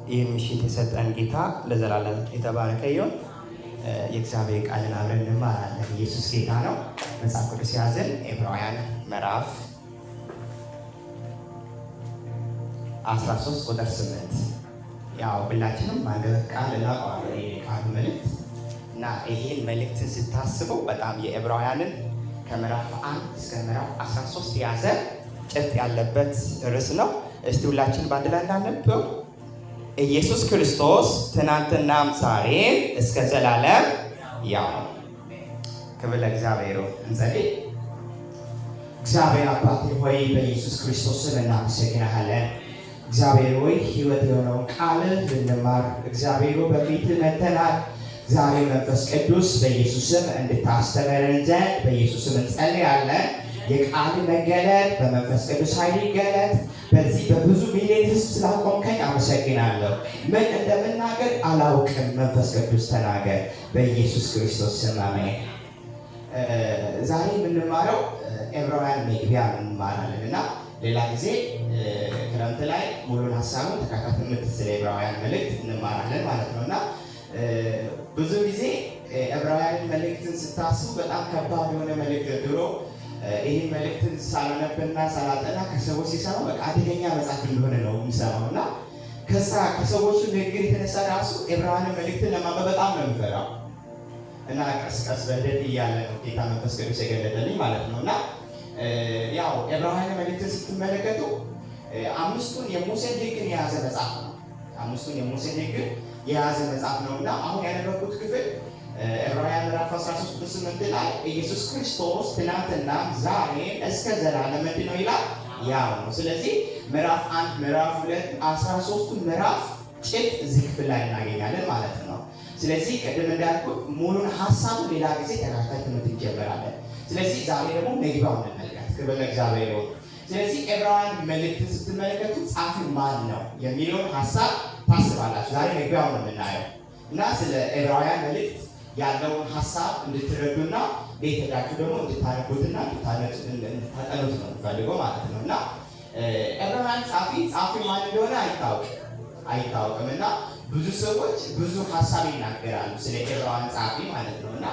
ይህን ምሽት የሰጠን ጌታ ለዘላለም የተባረከ ይሁን። የእግዚአብሔር ቃልን አብረን እንማራለን። ኢየሱስ ጌታ ነው። መጽሐፍ ቅዱስ ያዘን ዕብራውያን ምዕራፍ 13 ቁጥር 8 ያው ሁላችንም ማንበብ ቃል እናውቀዋለን። የቃሉ መልእክት እና ይህን መልእክትን ስታስበው በጣም የዕብራውያንን ከምዕራፍ 1 እስከ ምዕራፍ 13 የያዘ ጭብጥ ያለበት ርዕስ ነው። እስቲ ሁላችን በአንድ ላይ እናነበው። ኢየሱስ ክርስቶስ ትናንትናም ዛሬም እስከ ዘላለም ያው ነው። ክብር ለእግዚአብሔር። እንጸልይ። እግዚአብሔር አባት ሆይ በኢየሱስ ክርስቶስ ስም እናመሰግናለን። እግዚአብሔር ሆይ ሕይወት የሆነውን ቃል ልንማር እግዚአብሔር በፊት መጥተናል። ዛሬ መንፈስ ቅዱስ በኢየሱስ ስም እንድታስተምረን ዘንድ በኢየሱስ ስም እንጸልያለን። የቃል መገለጥ በመንፈስ ቅዱስ ኃይል ይገለጥ። በዚህ በብዙ ሚሊዮን ሕዝብ ስላቆምከኝ አመሰግናለሁ። ምን እንደምናገር አላውቅም። መንፈስ ቅዱስ ተናገር በኢየሱስ ክርስቶስ ስም አሜን። ዛሬ የምንማረው ዕብራውያን መግቢያ እንማራለን እና ሌላ ጊዜ ክረምት ላይ ሙሉን ሀሳቡን ተካታትነት ስለ ዕብራውያን መልእክት እንማራለን ማለት ነው እና ብዙ ጊዜ ዕብራውያን መልእክትን ስታስቡ በጣም ከባድ የሆነ መልእክት ድሮ ይህ መልእክትን ሳላነብና ሳላጠና ከሰዎች ሲሰማው በቃ አደገኛ መጽሐፍ እንደሆነ ነው የሚሰማው እና ከሰዎቹ ንግግር የተነሳ ራሱ ዕብራውያን መልእክትን ለማንበብ በጣም ነው የሚፈራው እና ቀስ ቀስ በሂደት እያለ ነው ጌታ መንፈስ ቅዱስ የገለጠልኝ ማለት ነው እና ያው ዕብራውያን መልእክትን ስትመለከቱ አምስቱን የሙሴን ሕግን የያዘ መጽሐፍ ነው። አምስቱን የሙሴን ሕግን የያዘ መጽሐፍ ነው እና አሁን ያነበብኩት ክፍል ዕብራውያን ምዕራፍ 13:8 ላይ ኢየሱስ ክርስቶስ ትናንትና ዛሬ እስከ ዘላለም ምንድን ነው ይላል ያው ነው። ስለዚህ ምዕራፍ 1 ምዕራፍ 2 13ቱን ምዕራፍ ጭብጥ እዚህ ክፍል ላይ እናገኛለን ማለት ነው። ስለዚህ ቅድም እንዳልኩት ሙሉን ሀሳቡን ሌላ ጊዜ ተከታታይ ትምህርት እንጀምራለን። ስለዚህ ዛሬ ደግሞ መግቢያውን እንመልከት። ክብር ለእግዚአብሔር ይሁን። ስለዚህ ዕብራውያን መልእክትን ስትመለከቱ ጻፊው ማን ነው የሚለውን ሀሳብ ታስባላችሁ። ዛሬ መግቢያውን ነው የምናየው እና ስለ ዕብራውያን መልእክት ያለውን ሀሳብ እንድትረዱና ቤት ሄዳችሁ ደግሞ እንድታነቡትና እንድታጠኑት ነው የምፈልገው ማለት ነው እና ዕብራውያን ጻፊ ማን እንደሆነ አይታወቅም እና ብዙ ሰዎች ብዙ ሀሳብ ይናገራሉ ስለ ዕብራውያን ጻፊ ማለት ነው እና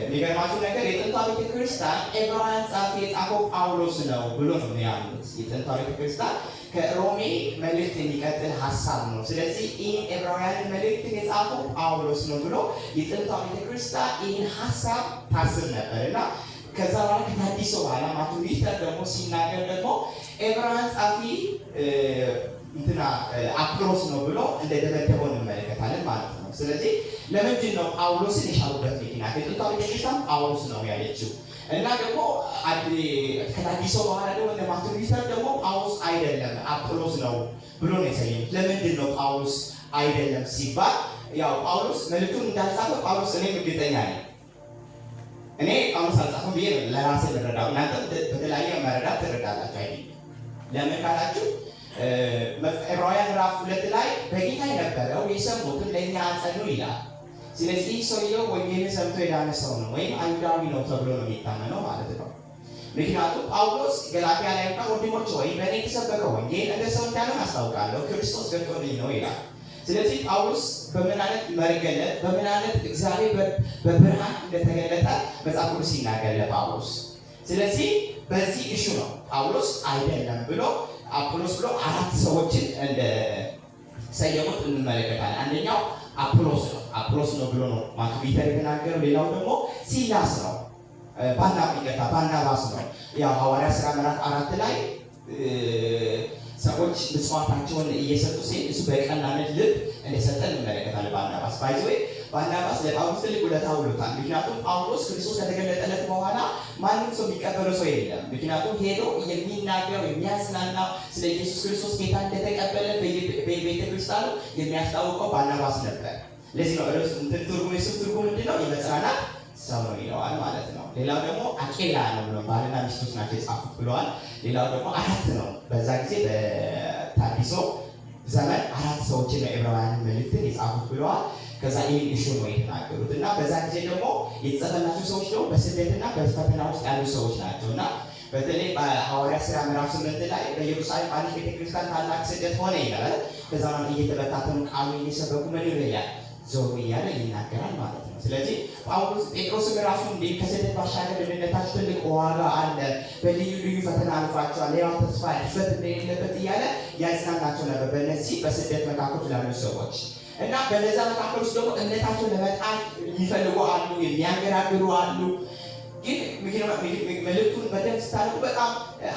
የሚገርማችሁ ነገር የጥንቷ ቤተክርስቲያን ዕብራውያን ጻፊ የጻፈው ጳውሎስ ነው ብሎ ነው ያሉት። የጥንቷ ቤተክርስቲያን ከሮሜ መልእክት የሚቀጥል ሀሳብ ነው። ስለዚህ ይህን ዕብራውያን መልእክትን የጻፈው ጳውሎስ ነው ብሎ የጥንቷ ቤተክርስቲያን ይህን ሀሳብ ታስብ ነበር እና ከዛ በኋላ ከታዲሶ በኋላ ማርቲን ሉተር ደግሞ ሲናገር ደግሞ ዕብራውያን ጻፊ አጵሎስ ነው ብሎ እንደደመደመው እንመለከታለን ማለት ነው። ስለዚህ ለምንድን ነው ጳውሎስን የሻሩበት ምክንያት? የጥንቷ ቤተክርስቲያን ጳውሎስ ነው ያለችው እና ደግሞ ከታዲሶ በኋላ ደግሞ እንደ ማርቲን ሉተር ደግሞ ጳውሎስ አይደለም አጵሎስ ነው ብሎ ነው የሰየሙት። ለምንድን ነው ጳውሎስ አይደለም ሲባል ያው ጳውሎስ መልእክቱን እንዳልጻፈ ጳውሎስ እኔም እርግጠኛ ነኝ። እኔ ጳውሎስ አልጻፈም ብዬ ነው ለራሴ ልረዳው። እናንተ በተለያየ መረዳት ትረዳላችሁ አይደል? ለምን ካላችሁ ዕብራውያን ምዕራፍ 2 ላይ በጌታ የነበረው የሰሙትን ለእኛ አጸኑ ይላል። ስለዚህ ሰውየው ወንጌልን ሰምቶ የዳነ ሰው ነው ወይም አይሁዳዊ ነው ተብሎ ነው የሚታመነው ማለት ነው። ምክንያቱም ጳውሎስ ገላትያ ላይ እንኳን ወንድሞች ሆይ በእኔ የተሰበከው ወንጌል እንደ ሰው እንዳልሆን አስታውቃለሁ፣ ክርስቶስ ገልጦልኝ ነው ይላል። ስለዚህ ጳውሎስ በምን አይነት መገለጥ በምን አይነት እግዚአብሔር በብርሃን እንደተገለጠ መጽሐፍ ቅዱስ ይናገራል ለጳውሎስ። ስለዚህ በዚህ እሹ ነው ጳውሎስ አይደለም ብሎ አጵሎስ ብሎ አራት ሰዎችን እንደ ሰየሙት እንመለከታለን። አንደኛው አጵሎስ ነው ብሎ ነው ማርቲን ሉተር የተናገረው። ሌላው ደግሞ ሲላስ ነው፣ ባርናባስ ነው። ያው ሐዋርያ ሥራ ምዕራፍ 4 ላይ ሰዎች ምጽዋታቸውን እየሰጡ ሲል እሱ በቀናነት ልብ እንደሰጠ እንመለከታለን። ባርናባስ ለጳውሎስ ትልቅ ውለታ ውሎታል። ምክንያቱም ጳውሎስ ክርስቶስ ከተገለጠለት በኋላ ማንም ሰው የሚቀበለው ሰው የለም። ምክንያቱም ሄዶ የሚናገረው የሚያጽናና ስለ ኢየሱስ ክርስቶስ ጌታ እንደተቀበለ በቤተክርስቲያኑ የሚያስታውቀው ባርናባስ ነበር። ለዚህ ነው ትርጉም ምንድን ነው? የመጽናናት ሰው ነው ይለዋል ማለት ነው። ሌላው ደግሞ አቄላ ነው፣ ባልና ሚስቶች ናቸው የጻፉት ብለዋል። ሌላው ደግሞ አራት ነው። በዛ ጊዜ በታዲሶ ዘመን አራት ሰዎችን ነው ዕብራውያን መልእክትን የጻፉት ብለዋል። ከዛ ይህን እሹ ነው የተናገሩት እና በዛ ጊዜ ደግሞ የተጻፈላቸው ሰዎች ደግሞ በስደትና በፈተና ውስጥ ያሉ ሰዎች ናቸው እና በተለይ በሐዋርያ ሥራ ምዕራፍ 8 ላይ በኢየሩሳሌም አንዲት ቤተክርስቲያን ታላቅ ስደት ሆነ ይላል። ከዛም እየተበታተኑ ቃሉ እየሰበኩ ምን ይላል ዞር እያለ ይናገራል ማለት ነው። ስለዚህ ጴጥሮስም ራሱ እንዲህ ከስደት ባሻገር ለድነታችሁ ትልቅ ዋጋ አለ፣ በልዩ ልዩ ፈተና አልፋችኋል፣ ሌላው ተስፋ ሽፈት እንደሌለበት እያለ ያጽናናቸው ነበር በእነዚህ በስደት መካከል ላሉ ሰዎች እና በነዛ መካከል ውስጥ ደግሞ እምነታቸውን ለመጣል የሚፈልጉ አሉ፣ የሚያንገራግሩ አሉ። ግን መልእክቱን በደንብ ስታደርጉ በጣም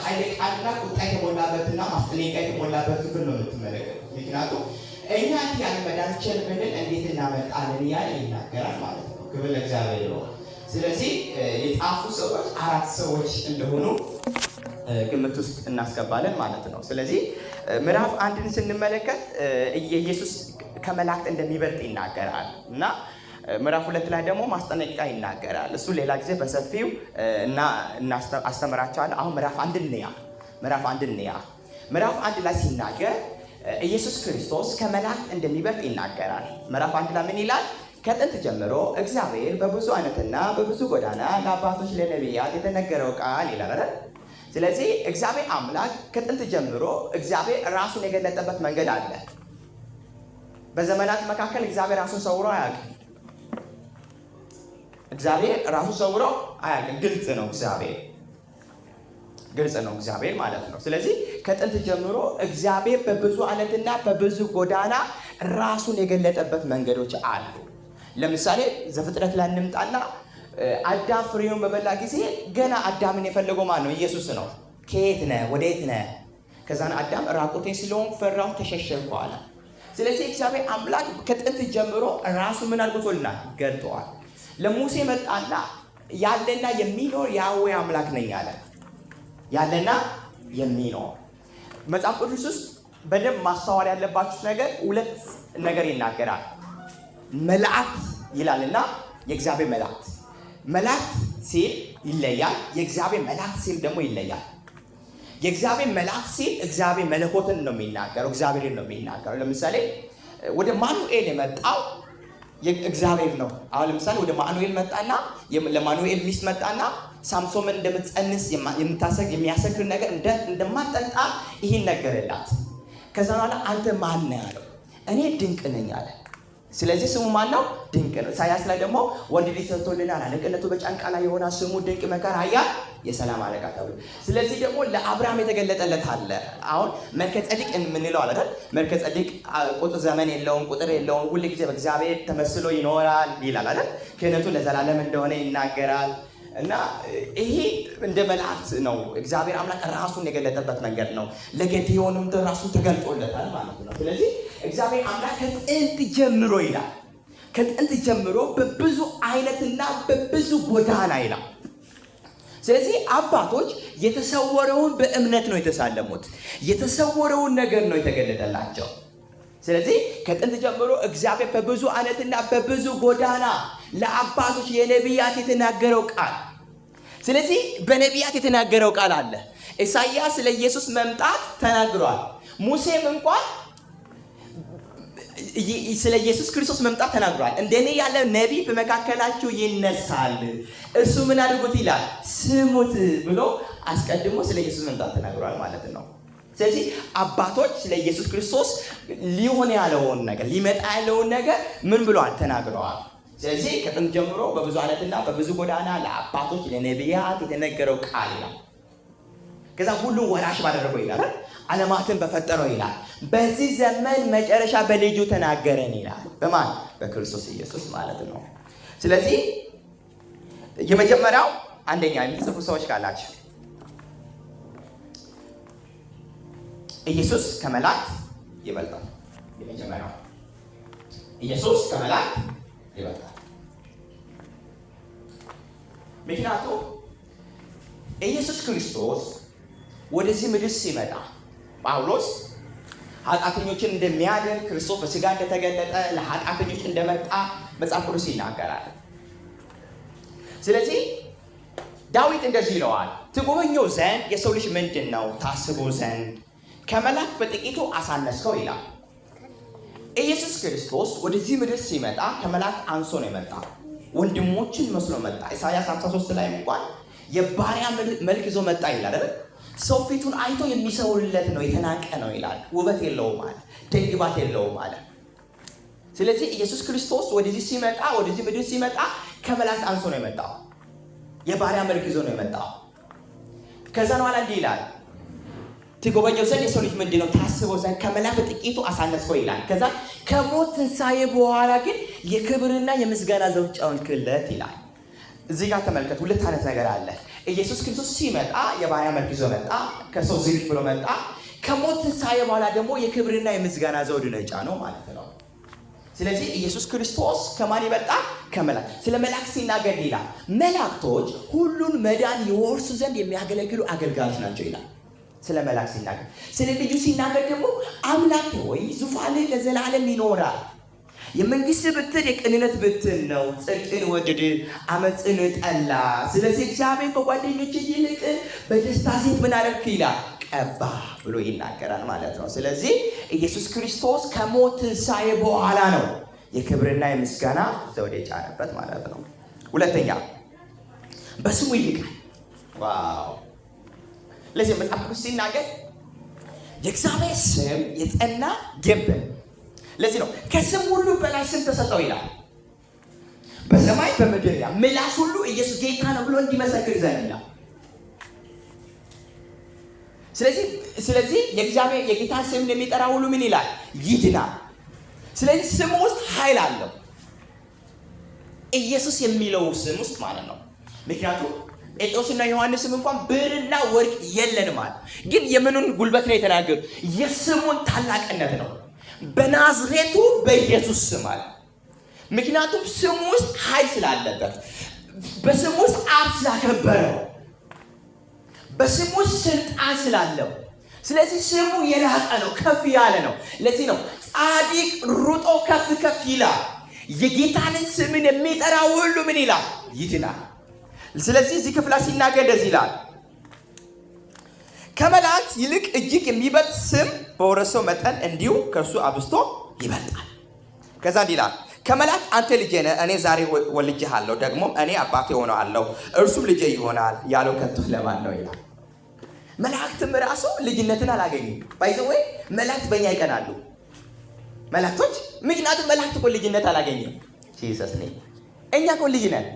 ኃይለ ቃልና ቁጣ የተሞላበትና ማስጠንቀቂያ የተሞላበት ክፍል ነው የምትመለከቱት። ምክንያቱም እኛ ያን መዳንችን ብንል እንዴት እናመጣለን እያለ ይናገራል ማለት ነው። ክብር ለእግዚአብሔር ይሁን። ስለዚህ የጻፉ ሰዎች 4 ሰዎች እንደሆኑ ግምት ውስጥ እናስገባለን ማለት ነው። ስለዚህ ምዕራፍ 1ን ስንመለከት ኢየሱስ ከመላእክት እንደሚበልጥ ይናገራል እና ምዕራፍ 2 ላይ ደግሞ ማስጠንቀቂያ ይናገራል። እሱ ሌላ ጊዜ በሰፊው አስተምራቸዋለሁ። አሁን ምዕራፍ 1 እንያ። ምዕራፍ 1 ላይ ሲናገር ኢየሱስ ክርስቶስ ከመላእክት እንደሚበልጥ ይናገራል። ምዕራፍ 1 ላይ ምን ይላል? ከጥንት ጀምሮ እግዚአብሔር በብዙ አይነትና በብዙ ጎዳና ለአባቶች ለነቢያት የተነገረው ቃል ይላል አይደል? ስለዚህ እግዚአብሔር አምላክ ከጥንት ጀምሮ እግዚአብሔር ራሱን የገለጠበት መንገድ አለ። በዘመናት መካከል እግዚአብሔር ራሱን ሰውሮ አያውቅም። እግዚአብሔር ራሱ ሰውሮ አያውቅም። ግልጽ ነው እግዚአብሔር ማለት ነው። ስለዚህ ከጥንት ጀምሮ እግዚአብሔር በብዙ አይነትና በብዙ ጎዳና ራሱን የገለጠበት መንገዶች አሉ። ለምሳሌ ዘፍጥረት ላይ እንምጣና አዳም ፍሬውን በበላ ጊዜ ገና አዳምን የፈለገው ማን ነው? ኢየሱስ ነው። ከየት ነህ? ወዴት ነህ? ከዛን አዳም ራቁቴን ስለሆንኩ ፈራሁ ተሸሸግኩ አለ። ስለዚህ እግዚአብሔር አምላክ ከጥንት ጀምሮ ራሱ ምን አድርጎልናል? ገልጧል። ለሙሴ መጣና ያለና የሚኖር ያህዌ አምላክ ነኝ አለ። ያለና የሚኖር መጽሐፍ ቅዱስ ውስጥ በደንብ ማስተዋል ያለባችሁ ነገር 2 ነገር ይናገራል። መላእክት ይላልና የእግዚአብሔር መላእክት ሲል ይለያል። የእግዚአብሔር መላእክት ሲል ደግሞ ይለያል። የእግዚአብሔር መላእክት ሲል እግዚአብሔር መለኮትን ነው የሚናገረው፣ እግዚአብሔርን ነው የሚናገረው። ለምሳሌ ወደ ማኑኤል የመጣው እግዚአብሔር ነው። አሁን ለምሳሌ ወደ ማኑኤል መጣና ለማኑኤል ሚስት መጣና ሳምሶምን እንደምትጸንስ የሚያሰክር ነገር እንደማትጠጣ ይህን ነገረላት። ከዛ በኋላ አንተ ማን ነህ አለው። እኔ ድንቅ ነኝ አለ። ስለዚህ ስሙ ማን ነው? ድንቅ ነው። ኢሳያስ ላይ ደግሞ ወንድ ልጅ ተሰጥቶልናል፣ አለቅነቱ በጫንቃ ላይ የሆነ ስሙ ድንቅ መካር፣ ኃያል፣ የሰላም አለቃ ተብሎ። ስለዚህ ደግሞ ለአብርሃም የተገለጠለት አለ። አሁን መልከጼዴቅ የምንለው አለ አይደል? መልከጼዴቅ ቁጥር ዘመን የለውም፣ ቁጥር የለውም፣ ሁሉ ጊዜ በእግዚአብሔር ተመስሎ ይኖራል ይላል አይደል? ክህነቱ ለዘላለም እንደሆነ ይናገራል። እና ይሄ እንደ መላእክት ነው። እግዚአብሔር አምላክ ራሱን የገለጠበት መንገድ ነው። ለጌዴዎንም ራሱን ተገልጦለታል ማለት ነው። ስለዚህ እግዚአብሔር አምላክ ከጥንት ጀምሮ ይላል። ከጥንት ጀምሮ በብዙ አይነትና በብዙ ጎዳና ይላል። ስለዚህ አባቶች የተሰወረውን በእምነት ነው የተሳለሙት። የተሰወረውን ነገር ነው የተገለጠላቸው። ስለዚህ ከጥንት ጀምሮ እግዚአብሔር በብዙ አይነትና በብዙ ጎዳና ለአባቶች የነቢያት የተናገረው ቃል። ስለዚህ በነቢያት የተናገረው ቃል አለ። ኢሳይያስ ስለ ኢየሱስ መምጣት ተናግሯል። ሙሴም እንኳን ስለ ኢየሱስ ክርስቶስ መምጣት ተናግሯል። እንደኔ ያለ ነቢይ በመካከላችሁ ይነሳል፣ እሱ ምን አድርጉት ይላል? ስሙት ብሎ አስቀድሞ ስለ ኢየሱስ መምጣት ተናግሯል ማለት ነው። ስለዚህ አባቶች ስለ ኢየሱስ ክርስቶስ ሊሆን ያለውን ነገር ሊመጣ ያለውን ነገር ምን ብለዋል? ተናግረዋል። ስለዚህ ከጥንት ጀምሮ በብዙ አይነትና በብዙ ጎዳና ለአባቶች ለነቢያት የተነገረው ቃል ነው። ከዛ ሁሉ ወራሽ ባደረገው ይላል፣ ዓለማትን በፈጠረው ይላል፣ በዚህ ዘመን መጨረሻ በልጁ ተናገረን ይላል። በማን? በክርስቶስ ኢየሱስ ማለት ነው። ስለዚህ የመጀመሪያው አንደኛ የሚጽፉ ሰዎች ካላችሁ ኢየሱስ ከመላእክት ይበልጣል። የመጀመሪያው ኢየሱስ ከመላእክት ይበልጣል። ምክንያቱም ኢየሱስ ክርስቶስ ወደዚህ ምድር ሲመጣ ጳውሎስ ኃጢአተኞችን እንደሚያድን ክርስቶስ በስጋ እንደተገለጠ ለኃጢአተኞች እንደመጣ መጽሐፍ ቅዱስ ይናገራል። ስለዚህ ዳዊት እንደዚህ ይለዋል፣ ትጎበኘው ዘንድ የሰው ልጅ ምንድን ነው? ታስቦ ዘንድ ከመላእክት በጥቂቱ አሳነስከው ይላል። ኢየሱስ ክርስቶስ ወደዚህ ምድር ሲመጣ ከመላእክት አንሶ ነው የመጣ። ወንድሞችን መስሎ መጣ። ኢሳይያስ 53 ላይ እንኳን የባሪያ መልክ ይዞ መጣ ይላል አይደል? ሰው ፊቱን አይቶ የሚሰውልለት ነው፣ የተናቀ ነው ይላል። ውበት የለውም አለ፣ ደንግባት የለውም አለ። ስለዚህ ኢየሱስ ክርስቶስ ወደዚህ ሲመጣ፣ ወደዚህ ምድር ሲመጣ ከመላእክት አንሶ ነው የመጣው። የባሪያ መልክ ይዞ ነው የመጣው። ከዛ ነው እንዲህ ይላል፣ ትጎበኘው ዘንድ የሰው ልጅ ምንድነው ታስበው ዘንድ ከመላእክት በጥቂቱ አሳነስከው ይላል። ከዛ ከሞት ትንሣኤ በኋላ ግን የክብርና የምስጋና ዘውድ ጨመርክለት ይላል። እዚህ ጋር ተመልከቱ፣ ሁለት አይነት ነገር አለ። ኢየሱስ ክርስቶስ ሲመጣ የባሪያ መልክ ይዞ መጣ፣ ከሰው ዝቅ ብሎ መጣ። ከሞት ትንሣኤ በኋላ ደግሞ የክብርና የምስጋና ዘውድ ነው የጫነው ማለት ነው። ስለዚህ ኢየሱስ ክርስቶስ ከማን ይበልጣል? ከመላእክት። ስለ መላእክት ሲናገር ይላል መላእክቶች ሁሉን መዳን ይወርሱ ዘንድ የሚያገለግሉ አገልጋዮች ናቸው ይላል። ስለ መላእክት ሲናገር፣ ስለ ልጁ ሲናገር ደግሞ አምላክ ሆይ ዙፋንህ ለዘላለም ይኖራል። የመንግስት ብትር የቅንነት ብትር ነው። ጽድቅን ወደድ አመፅን ጠላ። ስለዚህ እግዚአብሔር ከጓደኞች ይልቅ በደስታ ሴት ምን አደረክ ይላል ቀባ ብሎ ይናገራል ማለት ነው። ስለዚህ ኢየሱስ ክርስቶስ ከሞት ትንሣኤ በኋላ ነው የክብርና የምስጋና ዘውድ የጫነበት ማለት ነው። ሁለተኛ በስሙ ይልቃል። ዋው! ለዚህ መጽሐፍ ቅዱስ ሲናገር የእግዚአብሔር ስም የጸና ግንብ። ለዚህ ነው ከስም ሁሉ በላይ ስም ተሰጠው ይላል። በሰማይ በምድር ምላስ ሁሉ ኢየሱስ ጌታ ነው ብሎ እንዲመሰክር ዘንድ ይላል። ስለዚህ የእግዚአብሔር የጌታ ስም የሚጠራ ሁሉ ምን ይላል? ይድናል። ስለዚህ ስሙ ውስጥ ኃይል አለው፣ ኢየሱስ የሚለው ስም ውስጥ ማለት ነው። ምክንያቱም ጴጥሮስና ዮሐንስም እንኳን ብርና ወርቅ የለንም አለ፣ ግን የምኑን ጉልበት ነው የተናገሩት? የስሙን ታላቅነት ነው። በናዝሬቱ በኢየሱስ ስም አለ። ምክንያቱም ስሙ ውስጥ ኃይል ስላለበት፣ በስሙ ውስጥ አብ ስላከበረው፣ በስሙ ስልጣን ስላለው። ስለዚህ ስሙ የላቀ ነው፣ ከፍ ያለ ነው። ለዚህ ነው ጻድቅ ሩጦ ከፍ ከፍ ይላል። የጌታን ስምን የሚጠራ ሁሉ ምን ይላል? ይድናል። ስለዚህ እዚህ ክፍል ሲናገር እንደዚህ ይላል፣ ከመላእክት ይልቅ እጅግ የሚበልጥ ስም በወረሰው መጠን እንዲሁ ከእርሱ አብዝቶ ይበልጣል። ከዛ እንዲህ ይላል፣ ከመላእክት አንተ ልጄ ነህ፣ እኔ ዛሬ ወልጄሃለሁ፣ ደግሞም እኔ አባቴ ሆነሃለሁ፣ እርሱም ልጄ ይሆናል ያለው ከቶ ለማን ነው ይላል። መላእክትም ራሱ ልጅነትን አላገኙም። ባይዘወይ መላእክት በእኛ ይቀናሉ መላእክቶች። ምክንያቱም መላእክት እኮ ልጅነት አላገኙም። ጂሰስ ነኝ። እኛ እኮ ልጅ ነን፣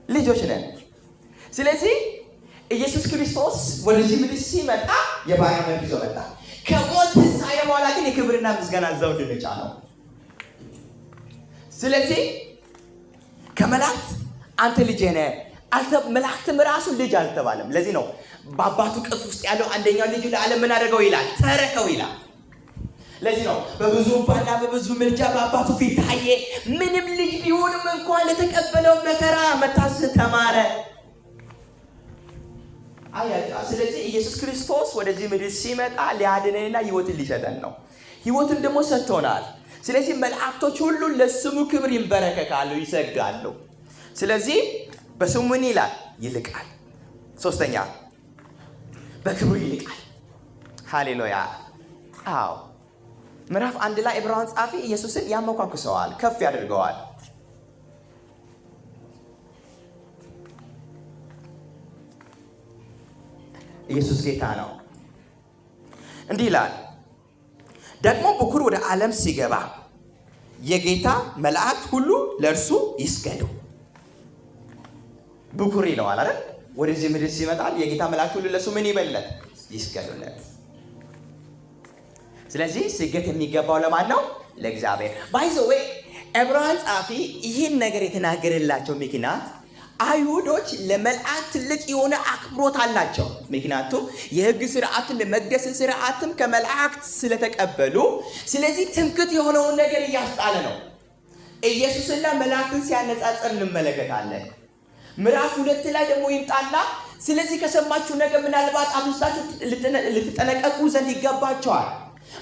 ልጆች ነን። ስለዚህ ኢየሱስ ክርስቶስ ወደዚህ ምድር ሲመጣ የባሪያ መልክ ይዞ መጣ። ከሞት ትንሣኤ በኋላ ግን የክብርና ምስጋና ዘውድ ነው የጫነው። ስለዚህ ከመላእክት አንተ ልጄ ነህ መላእክትም ራሱ ልጅ አልተባለም። ለዚህ ነው በአባቱ ቅፍ ውስጥ ያለው አንደኛው ልጁ ለዓለም ምን አደረገው ይላል? ተረከው ይላል። ለዚህ ነው በብዙ እንባና በብዙ ምልጃ በአባቱ ፊት ታየ። ምንም ልጅ ቢሆንም እንኳን ለተቀበለው መከራ መታዘዝ ተማረ። ስለዚህ ኢየሱስ ክርስቶስ ወደዚህ ምድር ሲመጣ ሊያድነንና ሕይወትን ሊሰጠን ነው። ሕይወትን ደግሞ ሰጥቶናል። ስለዚህ መላእክቶች ሁሉ ለስሙ ክብር ይንበረከካሉ፣ ይሰግዳሉ። ስለዚህ በስሙ ምን ይላል? ይልቃል። ሶስተኛ በክብሩ ይልቃል። ሃሌሉያ። አዎ ምዕራፍ 1 ላይ ዕብራውያን ጻፊ ኢየሱስን ያመኳኩሰዋል፣ ከፍ ያደርገዋል። ኢየሱስ ጌታ ነው። እንዲህ ይላል፣ ደግሞ በኩር ወደ ዓለም ሲገባ የጌታ መላእክት ሁሉ ለእርሱ ይስገዱ። ብኩር ይለዋል አይደል? ወደዚህ ምድር ሲመጣል የጌታ መላእክት ሁሉ ለሱ ምን ይበልለት? ይስገዱለት። ስለዚህ ስግደት የሚገባው ለማን ነው? ለእግዚአብሔር። ባይ ዘ ዌይ ዕብራውያን ጻፊ ይህን ነገር የተናገረላቸው ምክንያት አይሁዶች ለመላእክት ትልቅ የሆነ አክብሮት አላቸው። ምክንያቱም የሕግ ስርዓትን ለመቅደስ ስርዓትም ከመላእክት ስለተቀበሉ፣ ስለዚህ ትምክህት የሆነውን ነገር እያስጣለ ነው። ኢየሱስና መላእክትን ሲያነጻጽር እንመለከታለን። ምዕራፍ 2 ላይ ደግሞ ይምጣና ስለዚህ ከሰማችሁ ነገር ምናልባት አብዝታችሁ ልትጠነቀቁ ዘንድ ይገባቸዋል።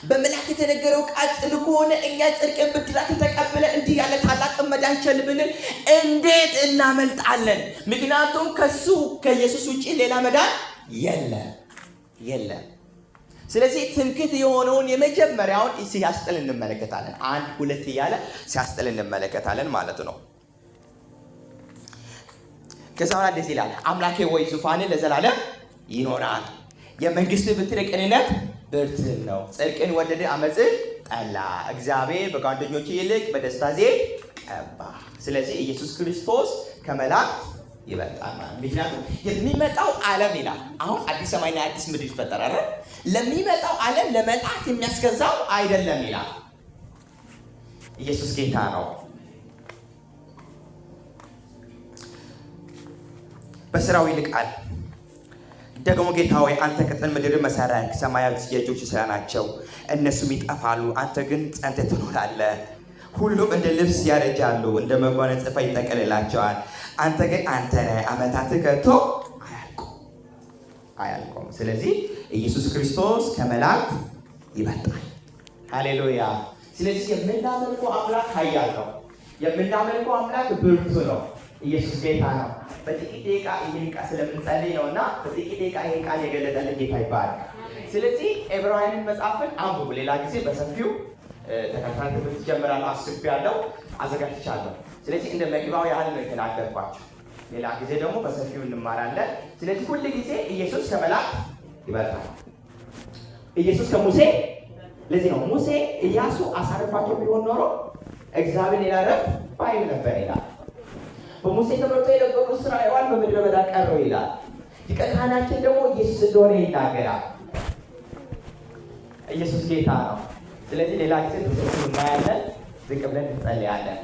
በመላእክት የተነገረው ቃል ጽድቅ ከሆነ እኛ ጽድቅን ብድራት ተቀበለ እንዲህ ያለ ታላቅ መዳን ቸልብልን እንዴት እናመልጣለን? ምክንያቱም ከሱ ከኢየሱስ ውጪ ሌላ መዳን የለም። ስለዚህ ትምክህት የሆነውን የመጀመሪያውን ሲያስጥል እንመለከታለን። 1 2 እያለ ሲያስጥል እንመለከታለን ማለት ነው። ከዛ በኋላ እንደዚህ ይላል፣ አምላኬ ወይ ዙፋንህ ለዘላለም ይኖራል። የመንግስት ብትር ቅንነት ብርትም ነው። ጽድቅን ወደደ አመፅን ጠላ። እግዚአብሔር በጓደኞቹ ይልቅ በደስታ ዘይት ቀባ። ስለዚህ ኢየሱስ ክርስቶስ ከመላእክት ይበልጣል። ምክንያቱም የሚመጣው ዓለም ይላል አሁን አዲስ ሰማይና አዲስ ምድር ይፈጠራል። ለሚመጣው ዓለም ለመላእክት የሚያስገዛው አይደለም ይላል። ኢየሱስ ጌታ ነው። በስራው ይልቃል። ደግሞ ጌታ ሆይ አንተ ቅጥር ምድር መሰረት ሰማያት የእጆች ስራ ናቸው፣ እነሱም ይጠፋሉ፣ አንተ ግን ጸንተህ ትኖራለህ። ሁሉም እንደ ልብስ ያረጃሉ፣ እንደ መጎናጸፊያ ይጠቀልላቸዋል። አንተ ግን አንተ ነህ፣ ዓመታትህ ከቶ አያልቁም። ስለዚህ ኢየሱስ ክርስቶስ ከመላእክት ይበልጣል። ሃሌሉያ። ስለዚህ የምናመልከው አምላክ ኃያል ነው። የምናመልከው አምላክ ብርቱ ነው። ኢየሱስ ጌታ ነው። በጥቂት ደቂቃ ይህን ቃል ስለምንጸልይ ነውና በጥቂት ደቂቃ ይህን ቃል የገለጠልን ጌታ ይባላል። ስለዚህ ዕብራውያንን መጽሐፍን አንብቡ። ሌላ ጊዜ በሰፊው ተከታታይ ብትጀምራለሁ አስቤያለሁ፣ አዘጋጅቻለሁ። ስለዚህ እንደ መግቢያው ያህል ነው የተናገርኳቸው። ሌላ ጊዜ ደግሞ በሰፊው እንማራለን። ስለዚህ ሁል ጊዜ ኢየሱስ ከመላእክት ይበልጣል። ኢየሱስ ከሙሴ ለዚህ ነው ሙሴ ኢያሱ አሳርፏቸው ቢሆን ኖሮ እግዚአብሔር ይላረፍ ባይል ነበር ይላል። በሙሴ ተመርጦ የነበሩ እስራኤላውያን በምድረ በዳ ቀሩ ይላል። ሊቀ ካህናችን ደግሞ ኢየሱስ እንደሆነ ይናገራል። ኢየሱስ ጌታ ነው። ስለዚህ ሌላ ጊዜ በሰፊው እናያለን። ዝቅ ብለን እንጸልያለን።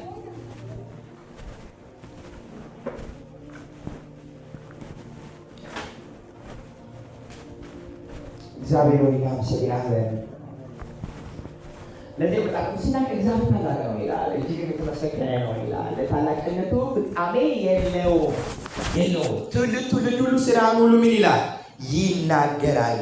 እግዚአብሔር ሆይ እናመሰግናለን። ለዚህ በጣም ሲናገር እግዚአብሔር ታላቅ ነው ይላል፣ እጅግ የተመሰገነ ነው ይላል። ለታላቅነቱ ፍጻሜ የለውም። ትውልድ ሁሉ ስራን ሁሉ ምን ይላል? ይናገራል።